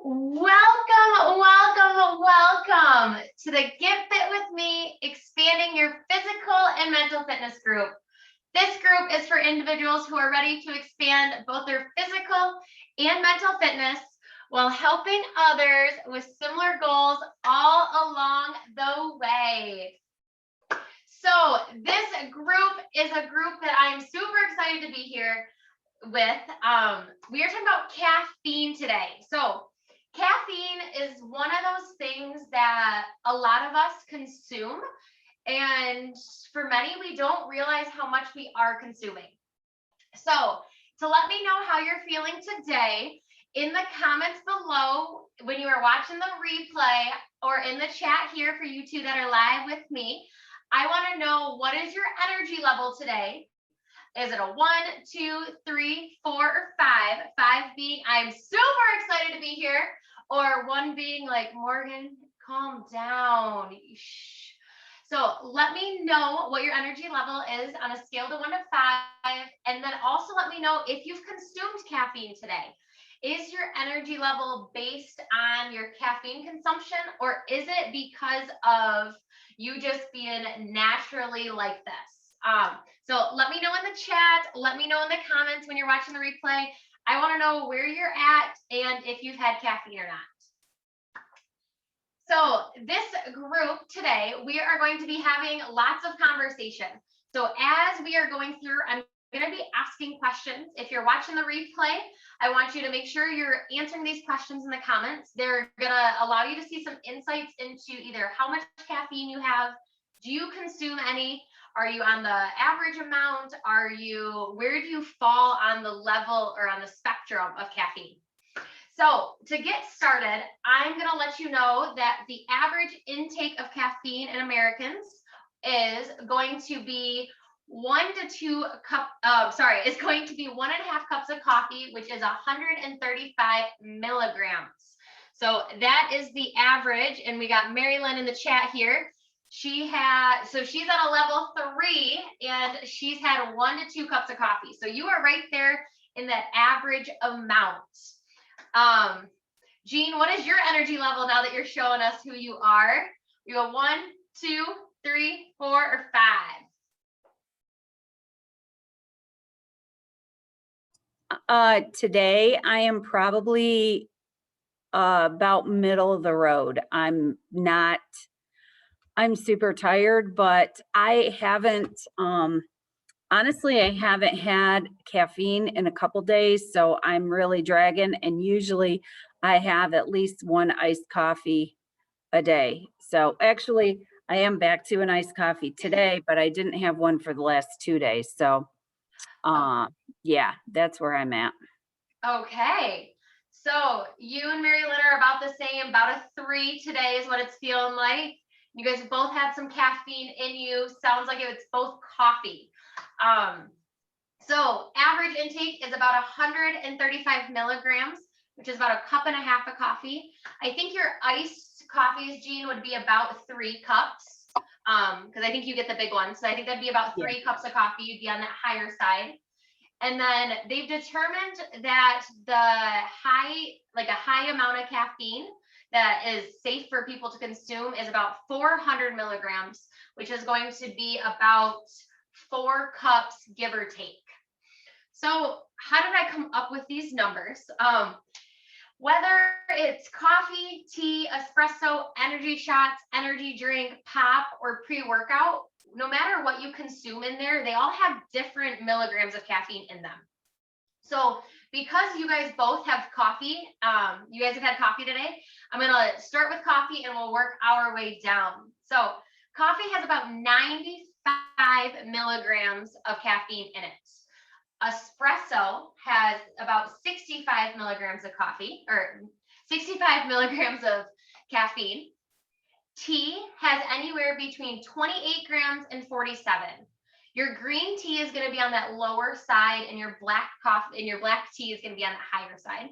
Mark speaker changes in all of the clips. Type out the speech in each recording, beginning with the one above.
Speaker 1: Welcome to the Get Fit with Me, expanding your physical and mental fitness group. This group is for individuals who are ready to expand both their physical and mental fitness while helping others with similar goals all along the way. So this group is a group that I'm super excited to be here with. We are talking about caffeine today. So caffeine is one of those things that a lot of us consume, and for many, we don't realize how much we are consuming. So to let me know how you're feeling today, in the comments below, when you are watching the replay or in the chat here for you two that are live with me, I want to know, what is your energy level today? Is it a 1, 2, 3, 4, or 5? 5 being, I'm super excited to be here, or 1 being like, Morgan, calm down. Shh. So let me know what your energy level is on a scale to 1 to 5, and then also let me know if you've consumed caffeine today. Is your energy level based on your caffeine consumption, or is it because of you just being naturally like this? So let me know in the chat, let me know in the comments when you're watching the replay. I want to know where you're at and if you've had caffeine or not. So this group today, we are going to be having lots of conversation. So as we are going through, I'm going to be asking questions. If you're watching the replay, I want you to make sure you're answering these questions in the comments. They're going to allow you to see some insights into either how much caffeine you have, do you consume any, are you on the average amount, where do you fall on the level or on the spectrum of caffeine? So to get started, I'm going to let you know that the average intake of caffeine in Americans is going to be 1 to 2 it's going to be 1.5 cups of coffee, which is 135 milligrams. So that is the average. And we got Marylynn in the chat here. She's on a level 3 and she's had 1 to 2 cups of coffee. So you are right there in that average amount. Jean, what is your energy level now that you're showing us who you are? You go 1, 2, 3, 4, or
Speaker 2: 5? Today I am probably about middle of the road. I'm super tired, but I haven't, honestly, I haven't had caffeine in a couple days, so I'm really dragging, and usually I have at least 1 iced coffee a day. So actually I am back to an iced coffee today, but I didn't have one for the last 2 days. So yeah, that's where I'm at.
Speaker 1: Okay. So you and Marylynn are about the same, about a 3 today is what it's feeling like. You guys both had some caffeine in you. Sounds like it's both coffee. So average intake is about 135 milligrams, which is about 1.5 cups of coffee. I think your iced coffees, Jean, would be about 3 cups. Because I think you get the big one. So I think that'd be about 3 cups of coffee. You'd be on that higher side. And then they've determined that a high amount of caffeine that is safe for people to consume is about 400 milligrams, which is going to be about 4 cups, give or take. So how did I come up with these numbers? Whether it's coffee, tea, espresso, energy shots, energy drink, pop, or pre-workout, no matter what you consume in there, they all have different milligrams of caffeine in them. So because you guys both have coffee, you guys have had coffee today, I'm going to start with coffee and we'll work our way down. So coffee has about 95 milligrams of caffeine in it. Espresso has about 65 milligrams of coffee, or 65 milligrams of caffeine. Tea has anywhere between 28 grams and 47. Your green tea is going to be on that lower side, and your black tea is going to be on the higher side.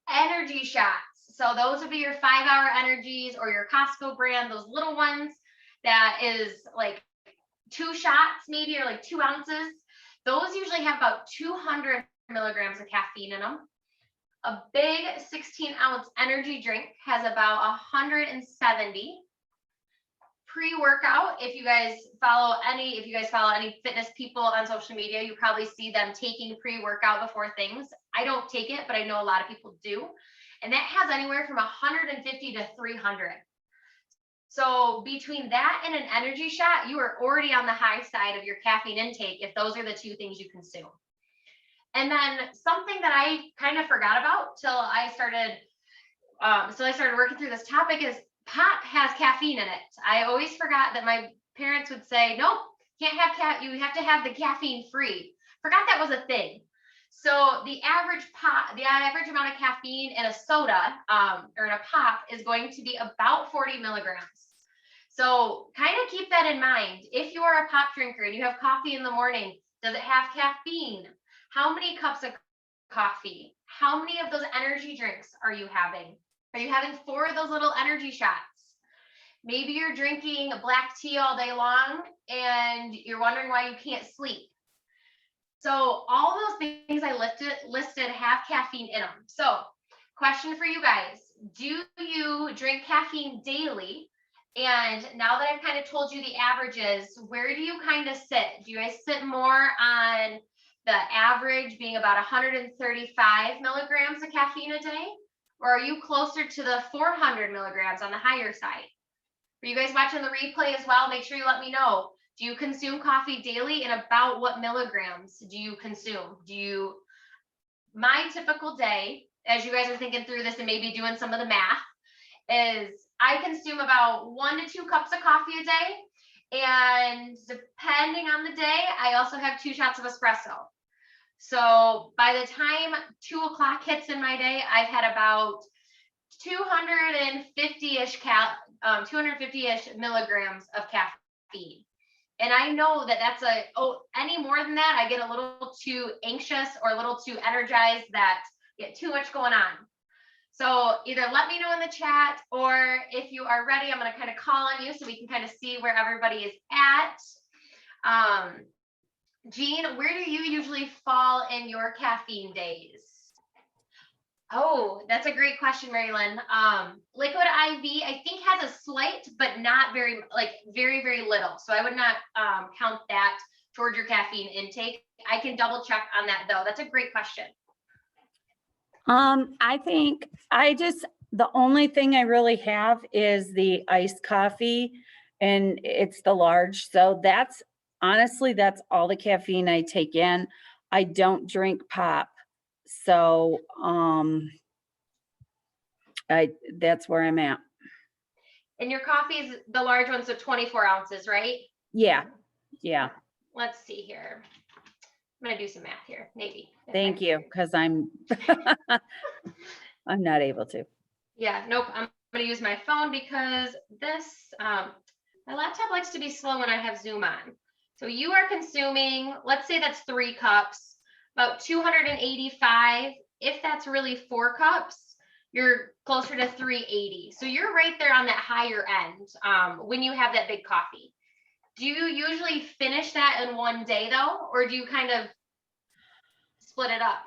Speaker 1: Energy shots. So those would be your 5-hour energies or your Costco brand, those little ones that is like 2 shots maybe, or like 2 ounces. Those usually have about 200 milligrams of caffeine in them. A big 16-ounce energy drink has about 170. Pre-workout, if you guys follow any fitness people on social media, you probably see them taking pre-workout before things. I don't take it, but I know a lot of people do. And that has anywhere from 150 to 300. So between that and an energy shot, you are already on the high side of your caffeine intake if those are the two things you consume. And then something that I kind of forgot about till I started working through this topic is pop has caffeine in it. I always forgot that my parents would say, nope, can't have you have to have the caffeine free. Forgot that was a thing. So the average amount of caffeine in a soda or in a pop is going to be about 40 milligrams. So kind of keep that in mind. If you are a pop drinker and you have coffee in the morning, does it have caffeine? How many cups of coffee? How many of those energy drinks are you having? Are you having 4 of those little energy shots? Maybe you're drinking black tea all day long and you're wondering why you can't sleep. So all those things I listed have caffeine in them. So question for you guys, do you drink caffeine daily? And now that I've kind of told you the averages, where do you kind of sit? Do you guys sit more on the average being about 135 milligrams of caffeine a day? Or are you closer to the 400 milligrams on the higher side? For you guys watching the replay as well, make sure you let me know. Do you consume coffee daily, and about what milligrams do you consume? My typical day, as you guys are thinking through this and maybe doing some of the math, is I consume about 1 to 2 cups of coffee a day. And depending on the day, I also have 2 shots of espresso. So by the time 2 o'clock hits in my day, I've had about 250-ish milligrams of caffeine. And I know that that's any more than that, I get a little too anxious or a little too energized, that get too much going on. So either let me know in the chat, or if you are ready, I'm going to kind of call on you so we can kind of see where everybody is at. Jean, where do you usually fall in your caffeine days? Oh, that's a great question, Marylynn. Liquid IV, I think, has a slight, but not very, very, very little. So I would not count that towards your caffeine intake. I can double check on that though. That's a great question.
Speaker 2: I think the only thing I really have is the iced coffee, and it's the large. So that's all the caffeine I take in. I don't drink pop. So, that's where I'm at.
Speaker 1: And your coffee is the large one, so 24 ounces, right?
Speaker 2: Yeah.
Speaker 1: Let's see here. I'm going to do some math here, maybe.
Speaker 2: Thank you, because I'm not able to.
Speaker 1: Yeah, nope. I'm going to use my phone because my laptop likes to be slow when I have Zoom on. So you are consuming, let's say that's 3 cups, about 285. If that's really 4 cups, you're closer to 380. So you're right there on that higher end when you have that big coffee. Do you usually finish that in one day though, or do you kind of split it up?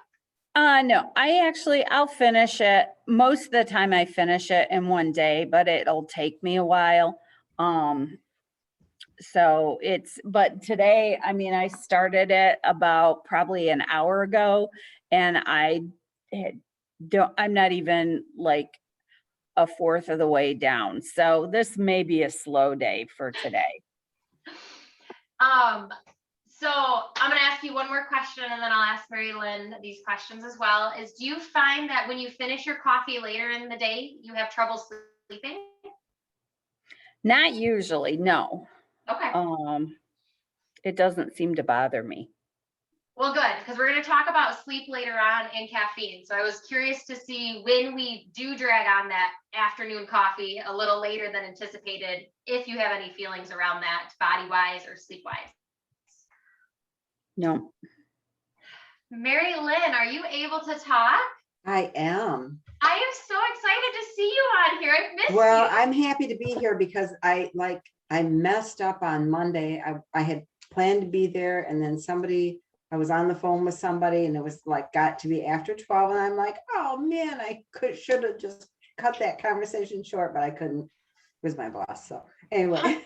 Speaker 2: No, I'll finish it. Most of the time I finish it in one day, but it'll take me a while. But today, I started it about probably an hour ago, and I'm not even like a fourth of the way down. So this may be a slow day for today.
Speaker 1: So I'm going to ask you one more question, and then I'll ask Marylynn these questions as well. Do you find that when you finish your coffee later in the day, you have trouble sleeping?
Speaker 2: Not usually, no.
Speaker 1: Okay.
Speaker 2: It doesn't seem to bother me.
Speaker 1: Well, good, because we're going to talk about sleep later on and caffeine. So I was curious to see when we do drag on that afternoon coffee a little later than anticipated, if you have any feelings around that body-wise or sleep-wise.
Speaker 2: No.
Speaker 1: Marylynn, are you able to talk?
Speaker 3: I am.
Speaker 1: I am so excited to see you on here. I've missed you.
Speaker 3: Well, I'm happy to be here because I messed up on Monday. I had planned to be there, and then somebody I was on the phone with somebody and it was like, got to be after 12 and I'm like, oh man, should have just cut that conversation short, but I couldn't. It was my boss. So anyway,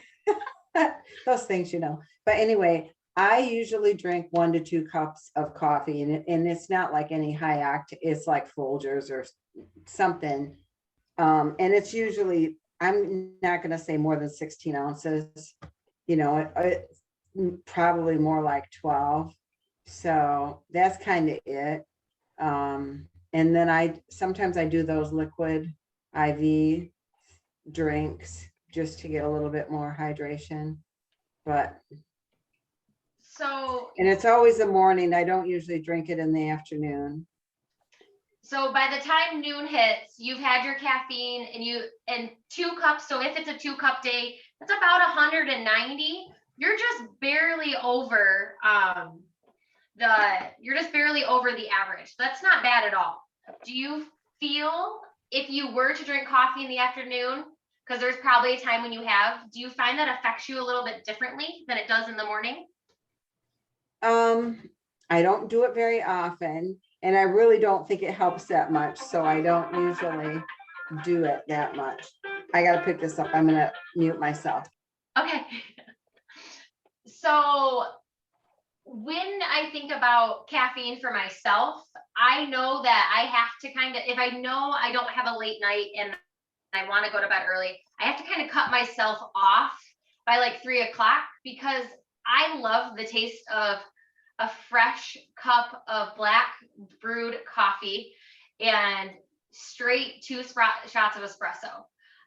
Speaker 3: those things, but anyway, I usually drink 1 to 2 cups of coffee and it's not like any high octane, it's like Folgers or something. And it's usually, I'm not going to say more than 16 ounces, probably more like 12. So that's kind of it. And then sometimes I do those liquid IV drinks just to get a little bit more hydration. And it's always the morning. I don't usually drink it in the afternoon.
Speaker 1: So by the time noon hits, you've had your caffeine and 2 cups. So if it's a 2-cup day, that's about 190. You're just barely over the average. That's not bad at all. Do you feel if you were to drink coffee in the afternoon, because there's probably a time when you have, do you find that affects you a little bit differently than it does in the morning?
Speaker 3: I don't do it very often, and I really don't think it helps that much. So I don't usually do it that much. I got to pick this up. I'm going to mute myself.
Speaker 1: Okay. So when I think about caffeine for myself, I know that I have to if I know I don't have a late night and I want to go to bed early, I have to kind of cut myself off by like 3 o'clock because I love the taste of a fresh cup of black brewed coffee and straight 2 shots of espresso.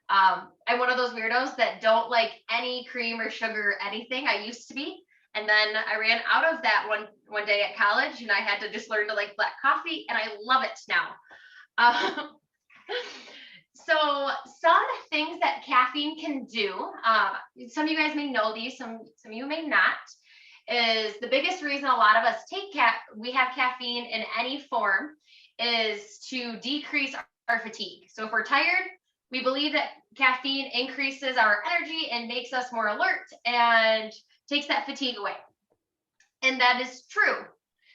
Speaker 1: I'm one of those weirdos that don't like any cream or sugar or anything. I used to be. And then I ran out of that one day at college and I had to just learn to like black coffee and I love it now. So some things that caffeine can do, some of you guys may know these, some of you may not, is the biggest reason a lot of us we have caffeine in any form is to decrease our fatigue. So if we're tired, we believe that caffeine increases our energy and makes us more alert and takes that fatigue away. And that is true.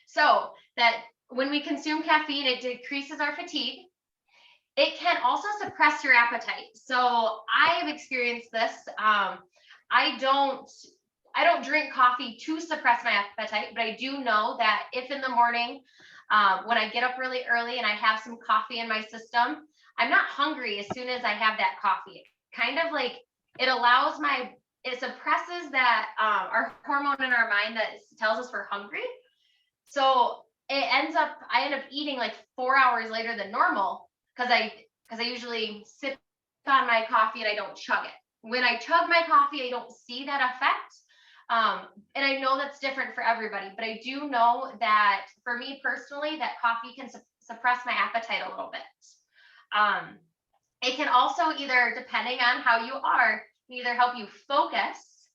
Speaker 1: So that when we consume caffeine, it decreases our fatigue. It can also suppress your appetite. So I have experienced this. I don't drink coffee to suppress my appetite, but I do know that if in the morning, when I get up really early and I have some coffee in my system, I'm not hungry as soon as I have that coffee. Kind of like it suppresses that our hormone in our mind that tells us we're hungry. So I end up eating like 4 hours later than normal because I usually sip on my coffee and I don't chug it. When I chug my coffee, I don't see that effect. And I know that's different for everybody, but I do know that for me personally, that coffee can suppress my appetite a little bit. It can also depending on how you are, either help you focus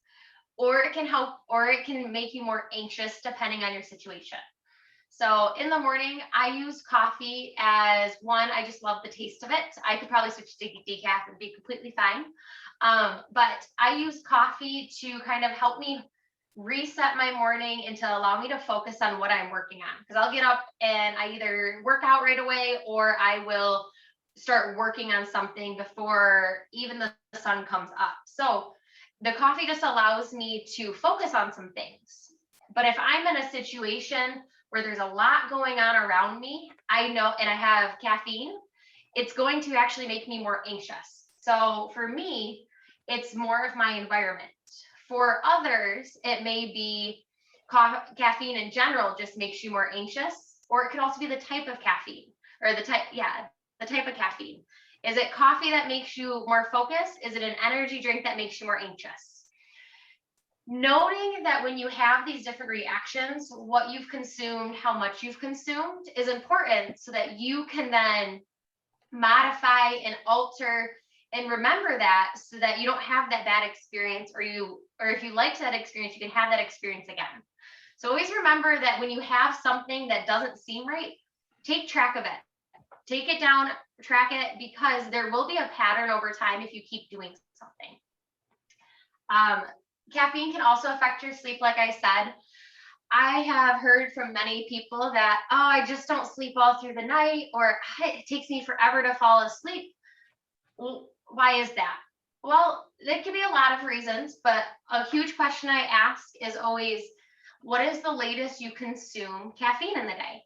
Speaker 1: or it can make you more anxious depending on your situation. So in the morning, I use coffee as one, I just love the taste of it. I could probably switch to decaf and be completely fine. But I use coffee to kind of help me reset my morning and to allow me to focus on what I'm working on. Because I'll get up and I either work out right away or I will start working on something before even the sun comes up. So the coffee just allows me to focus on some things. But if I'm in a situation where there's a lot going on around me, I know, and I have caffeine, it's going to actually make me more anxious. So for me, it's more of my environment. For others, it may be caffeine in general just makes you more anxious, or it could also be the type of caffeine or the type of caffeine. Is it coffee that makes you more focused? Is it an energy drink that makes you more anxious? Noting that when you have these different reactions, what you've consumed, how much you've consumed is important so that you can then modify and alter and remember that so that you don't have that bad experience or if you liked that experience, you can have that experience again. So always remember that when you have something that doesn't seem right, take track of it. Take it down, track it, because there will be a pattern over time if you keep doing something. Caffeine can also affect your sleep, like I said. I have heard from many people that, oh, I just don't sleep all through the night, or it takes me forever to fall asleep. Well, why is that? Well, there can be a lot of reasons, but a huge question I ask is always, what is the latest you consume caffeine in the day?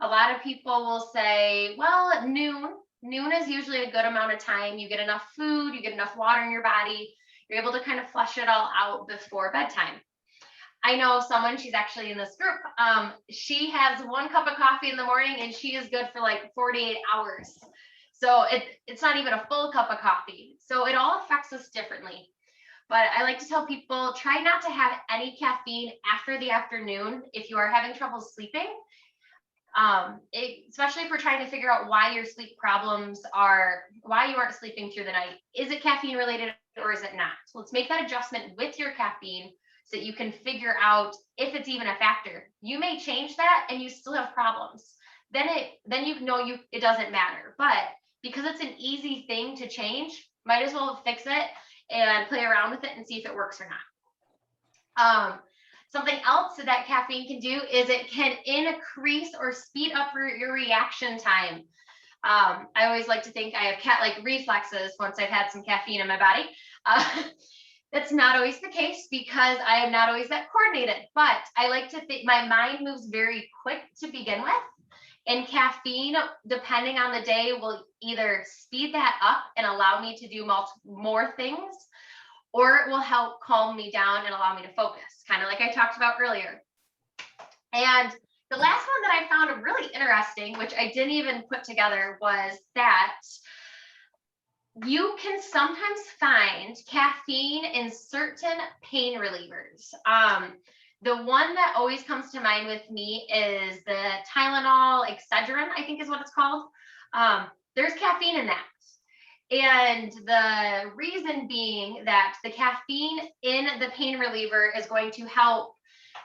Speaker 1: A lot of people will say, well, at noon. Noon is usually a good amount of time. You get enough food, you get enough water in your body, you're able to kind of flush it all out before bedtime. I know someone, she's actually in this group. She has 1 cup of coffee in the morning and she is good for like 48 hours. So it's not even a full cup of coffee. So it all affects us differently. But I like to tell people, try not to have any caffeine after the afternoon if you are having trouble sleeping. Especially if we're trying to figure out why your sleep problems are, why you aren't sleeping through the night. Is it caffeine related or is it not? So let's make that adjustment with your caffeine so that you can figure out if it's even a factor. You may change that and you still have problems. Then you know it doesn't matter. But because it's an easy thing to change, might as well fix it and play around with it and see if it works or not. Something else that caffeine can do is it can increase or speed up your reaction time. I always like to think I have cat-like reflexes once I've had some caffeine in my body. That's not always the case because I am not always that coordinated, but I like to think my mind moves very quick to begin with. And caffeine, depending on the day, will either speed that up and allow me to do more things, or it will help calm me down and allow me to focus, kind of like I talked about earlier. And the last one that I found really interesting, which I didn't even put together, was that you can sometimes find caffeine in certain pain relievers. The one that always comes to mind with me is the Tylenol Excedrin, I think is what it's called. There's caffeine in that. And the reason being that the caffeine in the pain reliever is going to help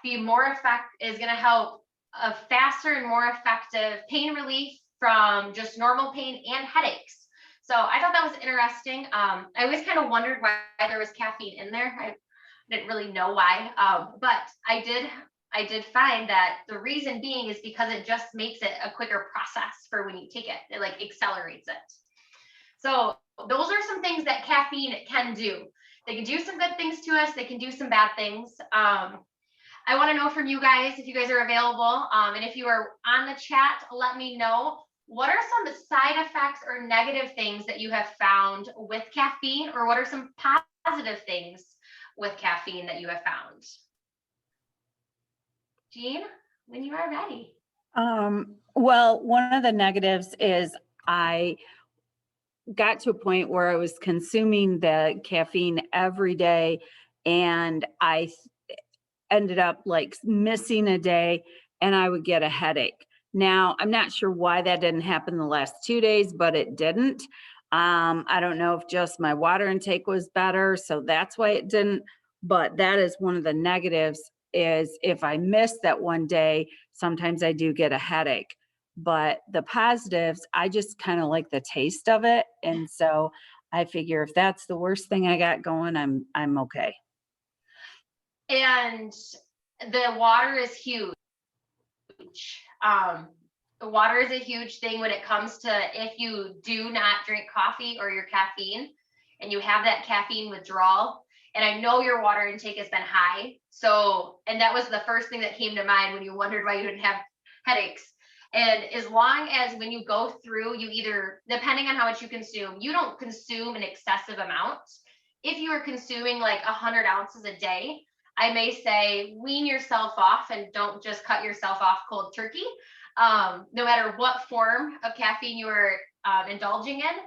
Speaker 1: help a faster and more effective pain relief from just normal pain and headaches. So I thought that was interesting. I always kind of wondered why there was caffeine in there. I didn't really know why, but I did find that the reason being is because it just makes it a quicker process for when you take it. It like accelerates it. So those are some things that caffeine can do. They can do some good things to us. They can do some bad things. I want to know from you guys, if you guys are available, and if you are on the chat, let me know. What are some side effects or negative things that you have found with caffeine, or what are some positive things with caffeine that you have found? Jean, when you are ready.
Speaker 2: Well, one of the negatives is I got to a point where I was consuming the caffeine every day, and I ended up like missing a day and I would get a headache. Now, I'm not sure why that didn't happen the last 2 days, but it didn't. I don't know if just my water intake was better, so that's why it didn't. But that is one of the negatives, is if I miss that one day, sometimes I do get a headache. But the positives, I just kind of like the taste of it. And so I figure if that's the worst thing I got going, I'm okay.
Speaker 1: And the water is huge. The water is a huge thing when it comes to if you do not drink coffee or your caffeine and you have that caffeine withdrawal. And I know your water intake has been high. So, and that was the first thing that came to mind when you wondered why you didn't have headaches. And as long as when you go through, you either, depending on how much you consume, you don't consume an excessive amount. If you are consuming like 100 ounces a day, I may say wean yourself off and don't just cut yourself off cold turkey, no matter what form of caffeine you are indulging in.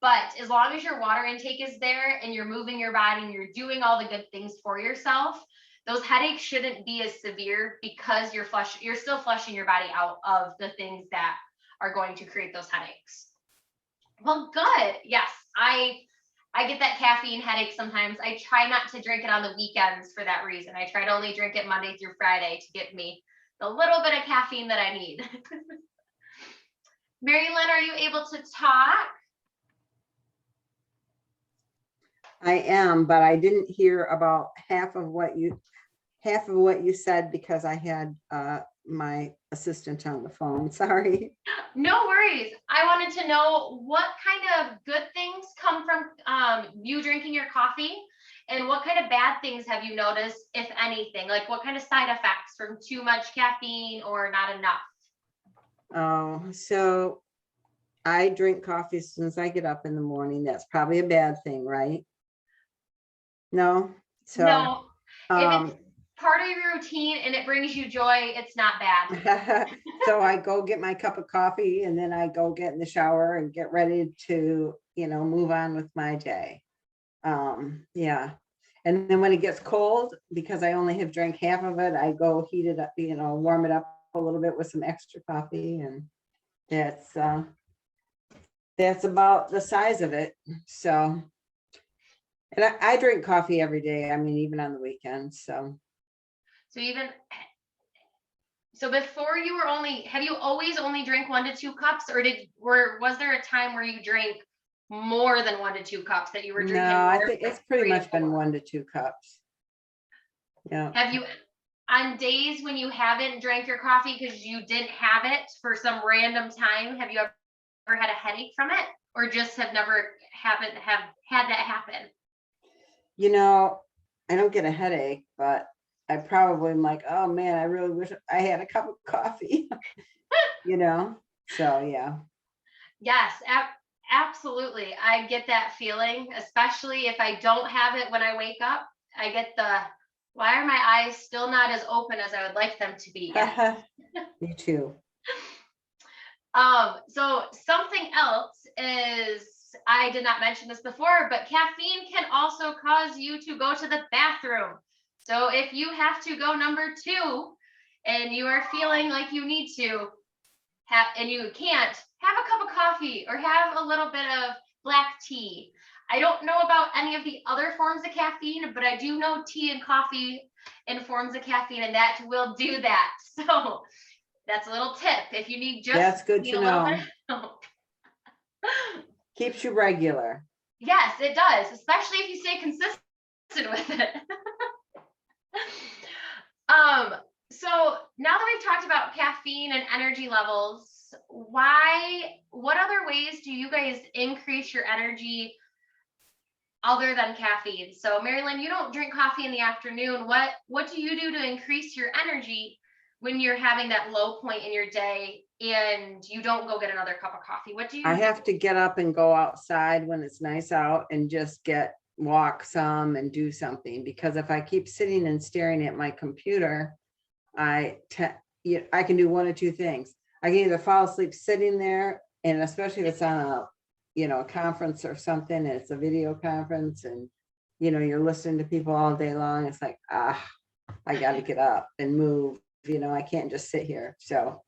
Speaker 1: But as long as your water intake is there and you're moving your body and you're doing all the good things for yourself, those headaches shouldn't be as severe because you're still flushing your body out of the things that are going to create those headaches. Well, good. Yes, I get that caffeine headache sometimes. I try not to drink it on the weekends for that reason. I try to only drink it Monday through Friday to get me the little bit of caffeine that I need. Marylynn, are you able to talk?
Speaker 3: I am, but I didn't hear about half of what you half of what you said because I had my assistant on the phone. Sorry.
Speaker 1: No worries. I wanted to know what kind of good things come from you drinking your coffee, and what kind of bad things have you noticed, if anything? Like what kind of side effects from too much caffeine or not enough?
Speaker 3: Oh, so I drink coffee as soon as I get up in the morning. That's probably a bad thing, right? No? So,
Speaker 1: No, if
Speaker 3: um,
Speaker 1: it's part of your routine and it brings you joy, it's not bad.
Speaker 3: so I go get my cup of coffee and then I go get in the shower and get ready to, move on with my day. Yeah. And then when it gets cold, because I only have drank half of it, I go heat it up, warm it up a little bit with some extra coffee, and that's about the size of it. So, and I drink coffee every day. I mean, even on the weekends. So
Speaker 1: So before you were have you always only drank 1 to 2 cups, or was there a time where you drank more than 1 to 2 cups, that you were drinking
Speaker 3: no, I
Speaker 1: more
Speaker 3: think
Speaker 1: than
Speaker 3: it's pretty
Speaker 1: 3 to
Speaker 3: much been
Speaker 1: 4?
Speaker 3: 1 to 2 cups. Yeah.
Speaker 1: Have you, on days when you haven't drank your coffee because you didn't have it for some random time, have you ever had a headache from it, or just have never have had that happen?
Speaker 3: I don't get a headache, but I probably am like, oh man, I really wish I had a cup of coffee. So yeah.
Speaker 1: Yes, absolutely. I get that feeling, especially if I don't have it when I wake up. I get why are my eyes still not as open as I would like them to be?
Speaker 3: Me too.
Speaker 1: So something else is, I did not mention this before, but caffeine can also cause you to go to the bathroom. So if you have to go number 2 and you are feeling like you need to and you can't, have a cup of coffee or have a little bit of black tea. I don't know about any of the other forms of caffeine, but I do know tea and coffee in forms of caffeine, and that will do that. So that's a little tip. If you need
Speaker 3: That's good to
Speaker 1: a little
Speaker 3: know.
Speaker 1: bit of
Speaker 3: Keeps you regular.
Speaker 1: Yes, it does, especially if you stay consistent with it. So now that we've talked about caffeine and energy levels, what other ways do you guys increase your energy other than caffeine? So Marylynn, you don't drink coffee in the afternoon. What do you do to increase your energy when you're having that low point in your day and you don't go get another cup of coffee? What do you
Speaker 3: I
Speaker 1: do?
Speaker 3: have to get up and go outside when it's nice out and just walk some and do something, because if I keep sitting and staring at my computer, I can do 1 or 2 things. I can either fall asleep sitting there, and especially if it's on a conference or something, and it's a video conference, and you're listening to people all day long. It's like, I got to get up and move. I can't just sit here. So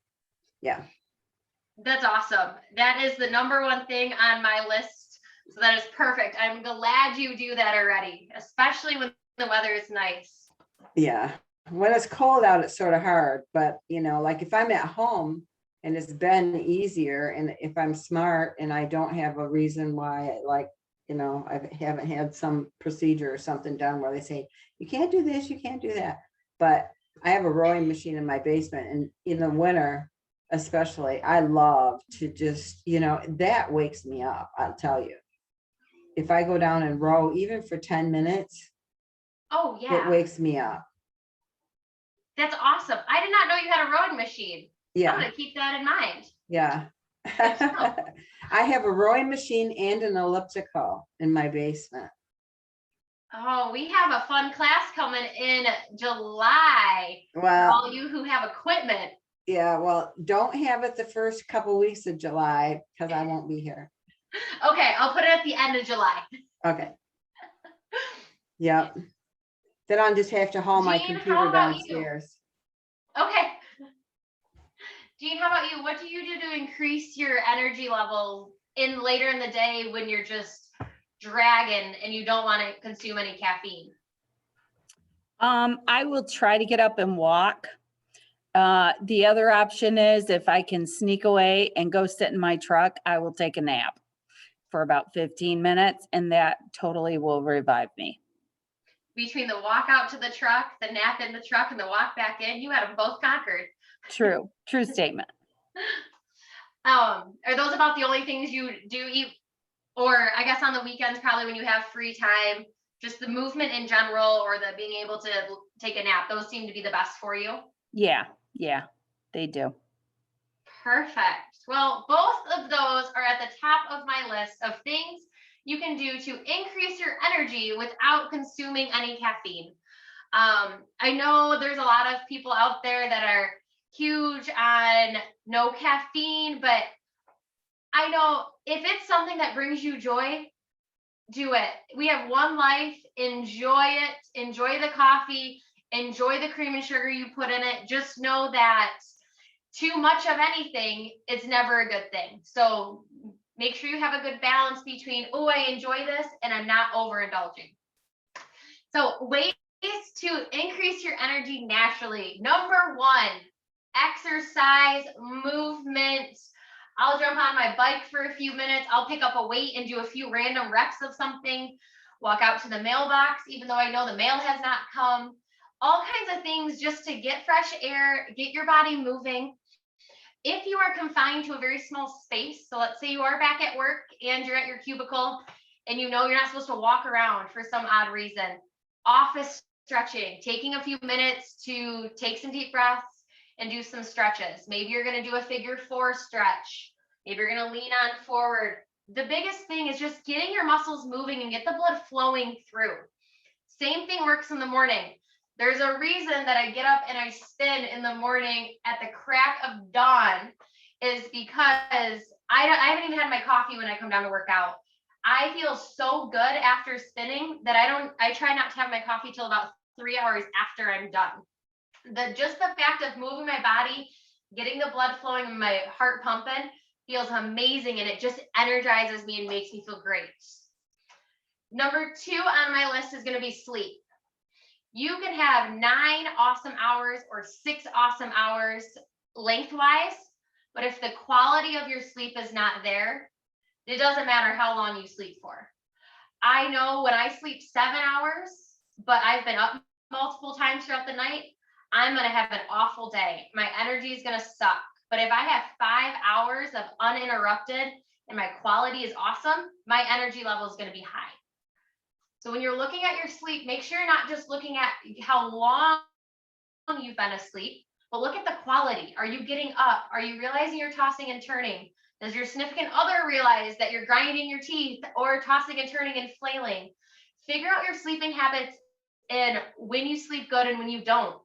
Speaker 3: yeah.
Speaker 1: That's awesome. That is the number 1 thing on my list. So that is perfect. I'm glad you do that already, especially when the weather is nice.
Speaker 3: Yeah. When it's cold out, it's sort of hard, but like if I'm at home and it's been easier, and if I'm smart and I don't have a reason why, I haven't had some procedure or something done where they say, you can't do this, you can't do that. But I have a rowing machine in my basement, and in the winter, especially, I love to just, that wakes me up. I'll tell you, if I go down and row, even for 10 minutes,
Speaker 1: oh yeah,
Speaker 3: it wakes me up.
Speaker 1: That's awesome. I did not know you had a rowing machine.
Speaker 3: Yeah.
Speaker 1: I'm going to keep that in mind.
Speaker 3: Yeah. I have a rowing machine and an elliptical in my basement.
Speaker 1: Oh, we have a fun class coming in July.
Speaker 3: Well,
Speaker 1: for all you who have equipment.
Speaker 3: Yeah, well, don't have it the first couple weeks of July because I won't be here.
Speaker 1: Okay, I'll put it at the end of July.
Speaker 3: Okay. Yep. Then I'll just have to haul my
Speaker 1: Jean,
Speaker 3: computer
Speaker 1: how about
Speaker 3: downstairs.
Speaker 1: You? Okay. Jean, how about you? What do you do to increase your energy level later in the day when you're just dragging and you don't want to consume any caffeine?
Speaker 2: I will try to get up and walk. The other option is if I can sneak away and go sit in my truck, I will take a nap for about 15 minutes, and that totally will revive me.
Speaker 1: between the walk out to the truck, the nap in the truck, and the walk back in, you had them both conquered.
Speaker 2: True statement.
Speaker 1: Are those about the only things you do eat? Or I guess on the weekends, probably when you have free time, just the movement in general or the being able to take a nap, those seem to be the best for you.
Speaker 2: Yeah, they do.
Speaker 1: Perfect. Well, both of those are at the top of my list of things you can do to increase your energy without consuming any caffeine. I know there's a lot of people out there that are huge on no caffeine, but I know if it's something that brings you joy, do it. We have one life, enjoy it, enjoy the coffee, enjoy the cream and sugar you put in it. Just know that too much of anything is never a good thing. So make sure you have a good balance between, oh, I enjoy this and I'm not overindulging. So ways to increase your energy naturally. Number one, exercise, movement. I'll jump on my bike for a few minutes. I'll pick up a weight and do a few random reps of something, walk out to the mailbox, even though I know the mail has not come. All kinds of things just to get fresh air, get your body moving. If you are confined to a very small space, so let's say you are back at work and you're at your cubicle and you know you're not supposed to walk around for some odd reason, office stretching, taking a few minutes to take some deep breaths and do some stretches. Maybe you're going to do a figure 4 stretch. Maybe you're going to lean on forward. The biggest thing is just getting your muscles moving and get the blood flowing through. Same thing works in the morning. There's a reason that I get up and I spin in the morning at the crack of dawn is because I haven't even had my coffee when I come down to work out. I feel so good after spinning that I try not to have my coffee till about 3 hours after I'm done. Just the fact of moving my body, getting the blood flowing and my heart pumping feels amazing, and it just energizes me and makes me feel great. Number 2 on my list is going to be sleep. You can have 9 awesome hours or 6 awesome hours lengthwise, but if the quality of your sleep is not there, it doesn't matter how long you sleep for. I know when I sleep 7 hours, but I've been up multiple times throughout the night, I'm going to have an awful day. My energy is going to suck. But if I have 5 hours of uninterrupted and my quality is awesome, my energy level is going to be high. So when you're looking at your sleep, make sure you're not just looking at how long you've been asleep, but look at the quality. Are you getting up? Are you realizing you're tossing and turning? Does your significant other realize that you're grinding your teeth or tossing and turning and flailing? Figure out your sleeping habits and when you sleep good and when you don't.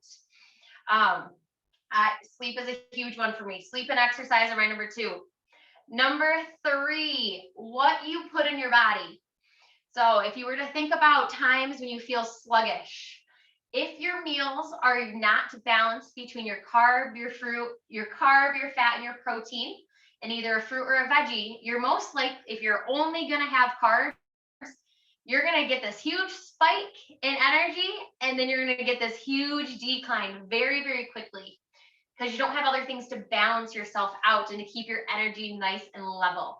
Speaker 1: Sleep is a huge one for me. Sleep and exercise are my number 2. Number 3, what you put in your body. So if you were to think about times when you feel sluggish, if your meals are not balanced between your carb, your fruit, your fat, and your protein, and either a fruit or a veggie, you're most likely, if you're only going to have carbs, you're going to get this huge spike in energy, and then you're going to get this huge decline very, very quickly because you don't have other things to balance yourself out and to keep your energy nice and level.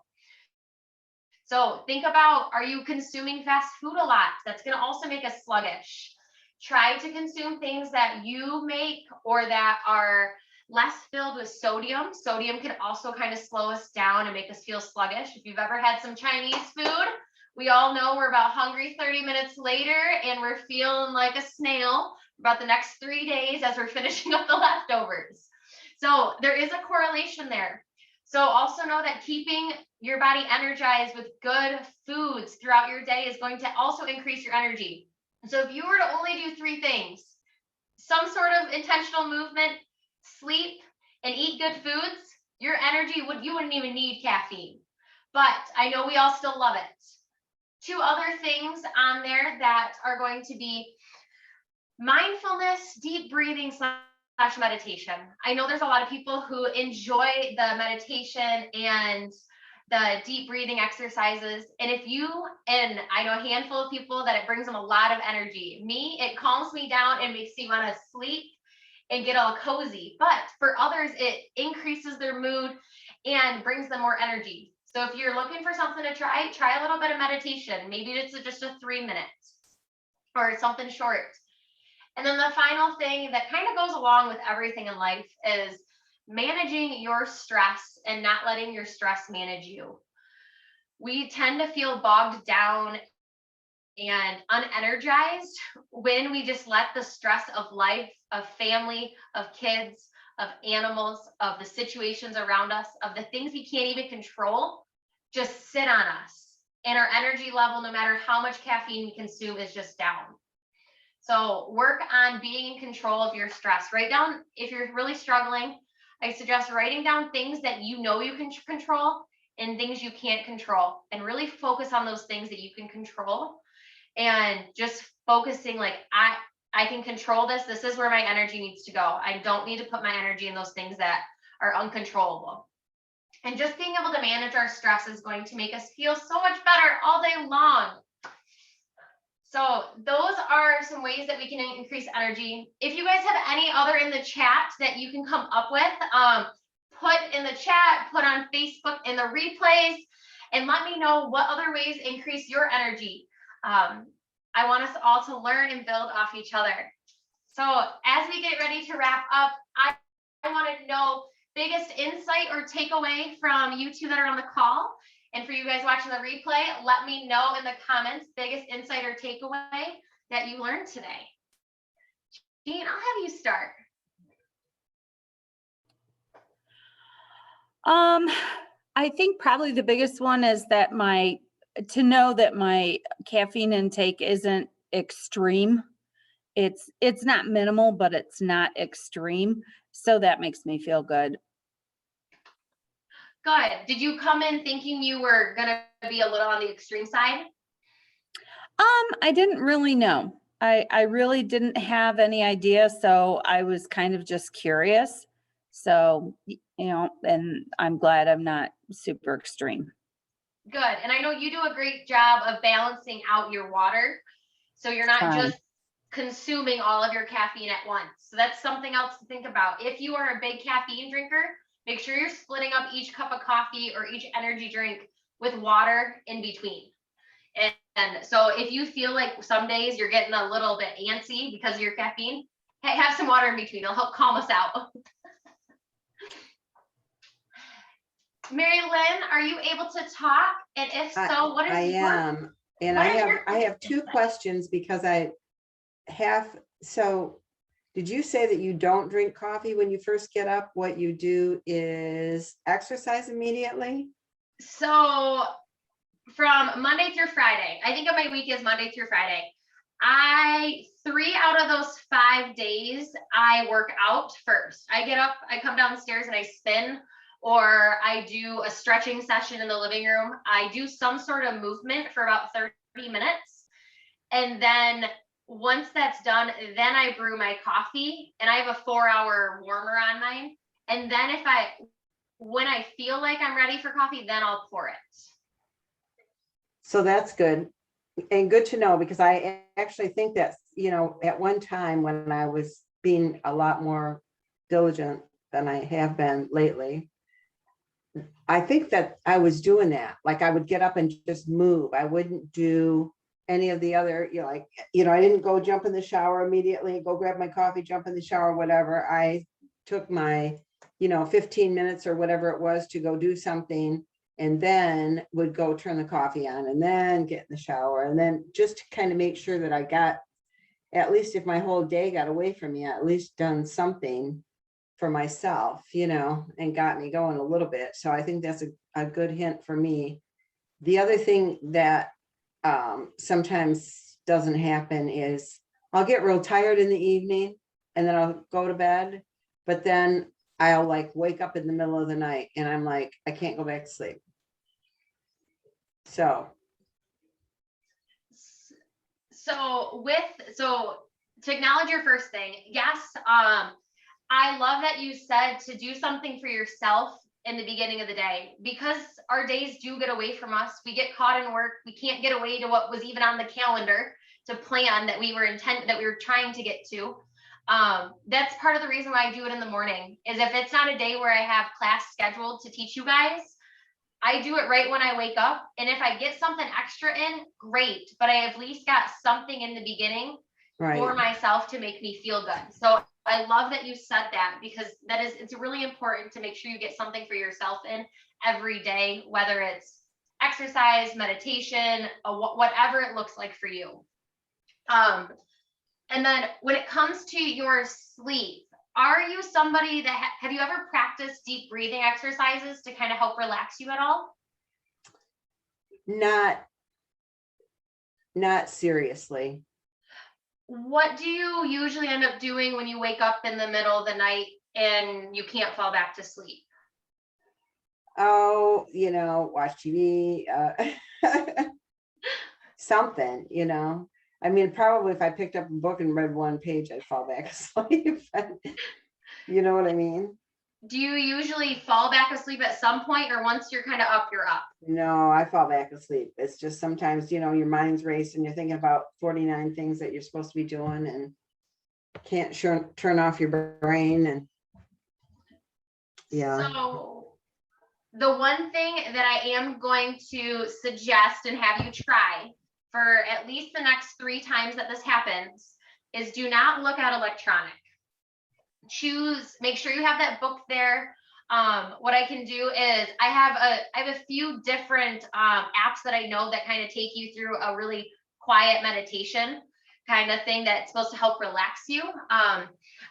Speaker 1: So think about, are you consuming fast food a lot? That's going to also make us sluggish. Try to consume things that you make or that are less filled with sodium. Sodium can also kind of slow us down and make us feel sluggish. If you've ever had some Chinese food, we all know we're about hungry 30 minutes later and we're feeling like a snail about the next 3 days as we're finishing up the leftovers. So there is a correlation there. So also know that keeping your body energized with good foods throughout your day is going to also increase your energy. So if you were to only do 3 things, some sort of intentional movement, sleep, and eat good foods, your energy you wouldn't even need caffeine. But I know we all still love it. 2 other things on there that are going to be mindfulness, deep breathing / meditation. I know there's a lot of people who enjoy the meditation and the deep breathing exercises. And I know a handful of people that it brings them a lot of energy. Me, it calms me down and makes me want to sleep and get all cozy. But for others, it increases their mood and brings them more energy. So if you're looking for something to try a little bit of meditation. Maybe it's just a 3 minutes. or something short. And then the final thing that kind of goes along with everything in life is managing your stress and not letting your stress manage you. We tend to feel bogged down and unenergized when we just let the stress of life, of family, of kids, of animals, of the situations around us, of the things we can't even control, just sit on us. And our energy level, no matter how much caffeine we consume, is just down. So work on being in control of your stress. Write down, if you're really struggling, I suggest writing down things that you know you can control and things you can't control, and really focus on those things that you can control, and just focusing like, I can control this. This is where my energy needs to go. I don't need to put my energy in those things that are uncontrollable. And just being able to manage our stress is going to make us feel so much better all day long. So those are some ways that we can increase energy. If you guys have any other in the chat that you can come up with, put in the chat, put on Facebook in the replays, and let me know what other ways increase your energy. I want us all to learn and build off each other. So as we get ready to wrap up, I want to know biggest insight or takeaway from you two that are on the call. And for you guys watching the replay, let me know in the comments, biggest insight or takeaway that you learned today. Jean, I'll have you start.
Speaker 2: I think probably the biggest one is that to know that my caffeine intake isn't extreme. It's not minimal, but it's not extreme. So that makes me feel good.
Speaker 1: Good. Did you come in thinking you were going to be a little on the extreme side?
Speaker 2: I didn't really know. I really didn't have any idea. So I was kind of just curious. So, and I'm glad I'm not super extreme.
Speaker 1: Good. And I know you do a great job of balancing out your water. So you're not just consuming all of your caffeine at once. So that's something else to think about. If you are a big caffeine drinker, make sure you're splitting up each cup of coffee or each energy drink with water in between. And so if you feel like some days you're getting a little bit antsy because of your caffeine, hey, have some water in between. It'll help calm us out. Marylynn, are you able to talk? And if so, what is
Speaker 3: I am. And I have two questions because so did you say that you don't drink coffee when you first get up? What you do is exercise immediately?
Speaker 1: So from Monday through Friday, I think of my week as Monday through Friday. 3 out of those 5 days, I work out first. I get up, I come downstairs and I spin, or I do a stretching session in the living room. I do some sort of movement for about 30 minutes. And then once that's done, then I brew my coffee, and I have a 4-hour warmer on mine. And then when I feel like I'm ready for coffee, then I'll pour it.
Speaker 3: So that's good. And good to know, because I actually think that, at one time when I was being a lot more diligent than I have been lately, I think that I was doing that. Like I would get up and just move. I wouldn't do any of the other, I didn't go jump in the shower immediately, go grab my coffee, jump in the shower, whatever. I took my, 15 minutes or whatever it was to go do something, and then would go turn the coffee on and then get in the shower. And then just to kind of make sure that I got, at least if my whole day got away from me, at least done something for myself, and got me going a little bit. So I think that's a good hint for me. The other thing that sometimes doesn't happen is I'll get real tired in the evening and then I'll go to bed, but then I'll wake up in the middle of the night and I'm like, I can't go back to sleep. So
Speaker 1: to acknowledge your first thing, yes, I love that you said to do something for yourself in the beginning of the day, because our days do get away from us. We get caught in work. We can't get away to what was even on the calendar to plan that we were trying to get to. That's part of the reason why I do it in the morning, is if it's not a day where I have class scheduled to teach you guys, I do it right when I wake up. And if I get something extra in, great. But I at least got something in the beginning for
Speaker 3: Right.
Speaker 1: myself to make me feel good. So I love that you said that, because it's really important to make sure you get something for yourself in every day, whether it's exercise, meditation, whatever it looks like for you. And then when it comes to your sleep, are you somebody that have you ever practiced deep breathing exercises to kind of help relax you at all?
Speaker 3: Not seriously.
Speaker 1: What do you usually end up doing when you wake up in the middle of the night and you can't fall back to sleep?
Speaker 3: Oh, watch TV, something, I mean, probably if I picked up a book and read one page, I'd fall back asleep. You know what I mean?
Speaker 1: Do you usually fall back asleep at some point, or once you're kind of up, you're up?
Speaker 3: No, I fall back asleep. It's just sometimes, your mind's racing and you're thinking about 49 things that you're supposed to be doing and can't turn off your brain. And yeah.
Speaker 1: So the one thing that I am going to suggest and have you try for at least the next 3 times that this happens is do not look at electronic. Make sure you have that book there. What I can do is I have a few different apps that I know that kind of take you through a really quiet meditation kind of thing that's supposed to help relax you.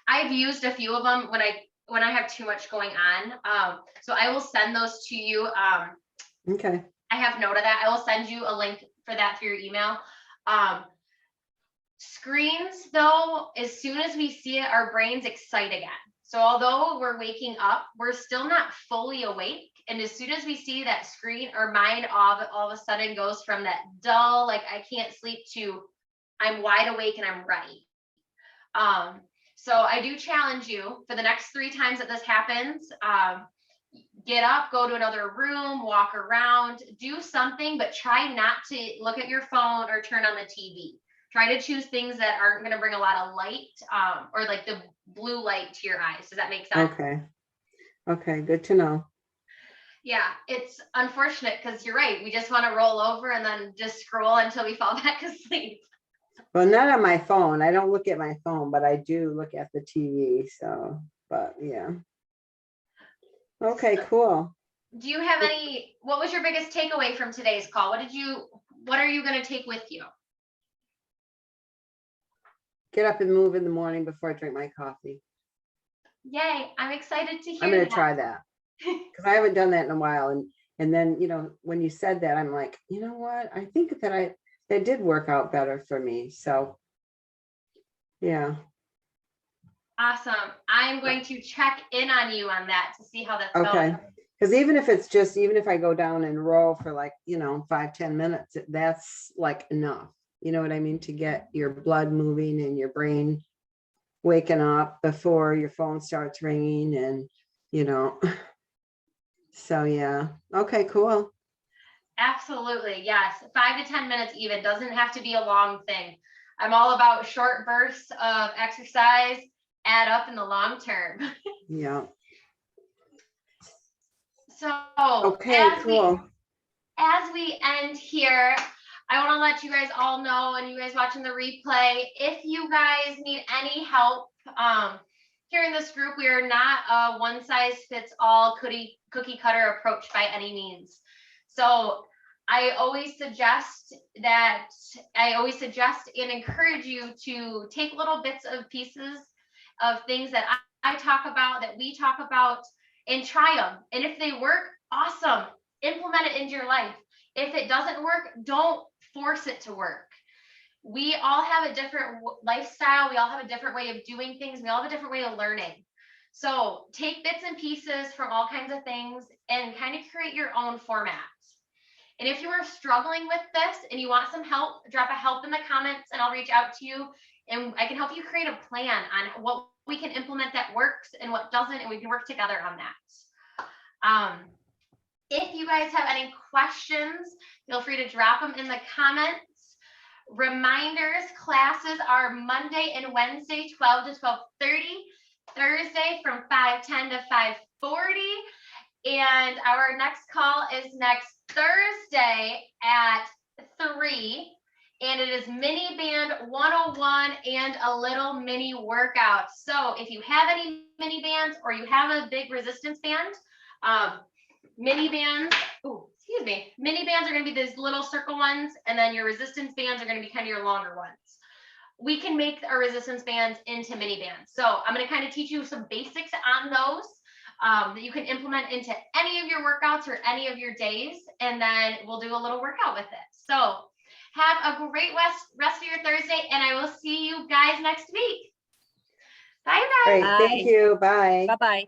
Speaker 1: I've used a few of them when I have too much going on. So I will send those to you.
Speaker 3: Okay.
Speaker 1: I have note of that. I will send you a link for that through your email. Screens, though, as soon as we see it, our brains excite again. So although we're waking up, we're still not fully awake. And as soon as we see that screen, our mind all of a sudden goes from that dull, like I can't sleep, to I'm wide awake and I'm ready. So I do challenge you for the next 3 times that this happens, get up, go to another room, walk around, do something, but try not to look at your phone or turn on the TV. Try to choose things that aren't going to bring a lot of light, or like the blue light to your eyes. Does that make sense?
Speaker 3: Okay, good to know.
Speaker 1: Yeah, it's unfortunate because you're right. We just want to roll over and then just scroll until we fall back asleep.
Speaker 3: Well, not on my phone. I don't look at my phone, but I do look at the TV. So, but yeah. Okay, cool.
Speaker 1: Do you have what was your biggest takeaway from today's call? What are you going to take with you?
Speaker 3: Get up and move in the morning before I drink my coffee.
Speaker 1: Yay, I'm excited to hear
Speaker 3: I'm going to
Speaker 1: that.
Speaker 3: try that because I haven't done that in a while. And then, when you said that, I'm like, you know what? I think that did work out better for me. So, yeah.
Speaker 1: Awesome. I'm going to check in on you on that to see how that's
Speaker 3: Okay.
Speaker 1: going.
Speaker 3: Because even if I go down and roll for 5-10 minutes, that's like enough. You know what I mean? To get your blood moving and your brain waking up before your phone starts ringing and, so yeah. Okay, cool.
Speaker 1: Absolutely. Yes. 5 to 10 minutes even. Doesn't have to be a long thing. I'm all about short bursts of exercise add up in the long term.
Speaker 3: Yeah.
Speaker 1: So
Speaker 3: okay, cool.
Speaker 1: As we end here, I want to let you guys all know, and you guys watching the replay, if you guys need any help here in this group, we are not a one size fits all cookie cutter approach by any means. So I always suggest and encourage you to take little bits of pieces of things that I talk about, that we talk about, and try them. And if they work, awesome. Implement it into your life. If it doesn't work, don't force it to work. We all have a different lifestyle. We all have a different way of doing things. We all have a different way of learning. So take bits and pieces from all kinds of things and kind of create your own formats. And if you are struggling with this and you want some help, drop a help in the comments and I'll reach out to you and I can help you create a plan on what we can implement that works and what doesn't, and we can work together on that. If you guys have any questions, feel free to drop them in the comments. Reminders, classes are Monday and Wednesday, 12 to 12:30, Thursday from 5:10 to 5:40. And our next call is next Thursday at 3. And it is mini band 101 and a little mini workout. So if you have any mini bands or you have a big resistance band, mini bands are going to be these little circle ones, and then your resistance bands are going to be kind of your longer ones. We can make our resistance bands into mini bands. So I'm going to kind of teach you some basics on those that you can implement into any of your workouts or any of your days, and then we'll do a little workout with it. So have a great rest of your Thursday, and I will see you guys next week. Bye, guys.
Speaker 3: Great, thank you, bye.
Speaker 2: Bye-bye.